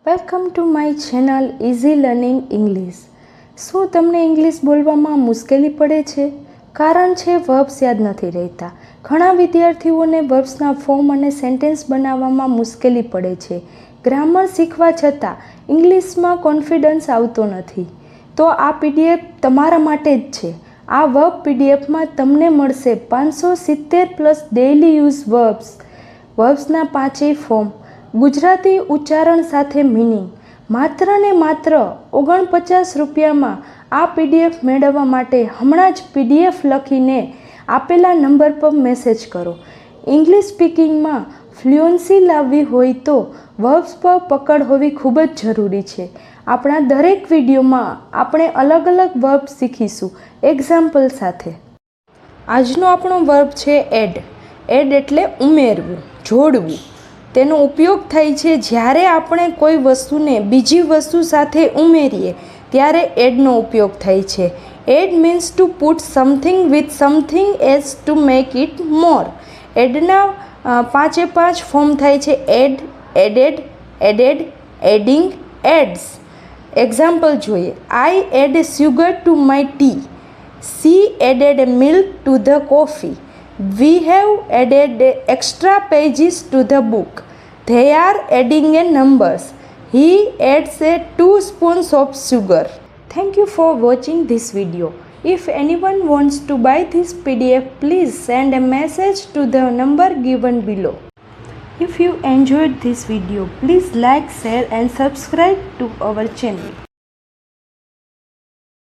Welcome to my channel easy learning English. શું તમને English બોલવામાં મુશ્કેલી પડે છે? કારણ છે વર્બ્સ યાદ નથી રહેતા. ઘણા વિદ્યાર્થીઓને વર્બ્સના ફોર્મ અને સેન્ટેન્સ બનાવવામાં મુશ્કેલી પડે છે. ગ્રામર શીખવા છતાં ઇંગ્લિશમાં કોન્ફિડન્સ આવતો નથી. તો આ પીડીએફ તમારા માટે જ છે. આ વર્બ પીડીએફમાં તમને મળશે 570+ ડેઇલી યુઝ વર્બ્સના 5 ફોર્મ, ગુજરાતી ઉચ્ચારણ સાથે મિનિંગ. માત્ર ને માત્ર 49 રૂપિયામાં આ પીડીએફ મેળવવા માટે હમણાં જ પીડીએફ લખીને આપેલા નંબર પર મેસેજ કરો. ઇંગ્લિશ સ્પીકિંગમાં ફ્લુઅન્સી લાવવી હોય તો વર્બ્સ પર પકડ હોવી ખૂબ જ જરૂરી છે. આપણા દરેક વિડીયોમાં આપણે અલગ અલગ વર્બ શીખીશું એક્ઝામ્પલ સાથે. આજનો આપણો વર્બ છે એડ. એડ એટલે ઉમેરવું, જોડવું. તેનો ઉપયોગ થાય છે જ્યારે આપણે કોઈ વસ્તુને બીજી વસ્તુ સાથે ઉમેરીએ ત્યારે એડનો ઉપયોગ થાય છે. Add means to put something with something as to make it more. એડના 5 ફોર્મ થાય છે add, added, added, adding, adds. Example જોઈએ. I add sugar to my tea. She added milk to the coffee. We have added extra pages to the book. They are adding a numbers. He adds 2 spoons of sugar. Thank you for watching this video. If anyone wants to buy this PDF, please send a message to the number given below. If you enjoyed this video, please like, share and subscribe to our channel.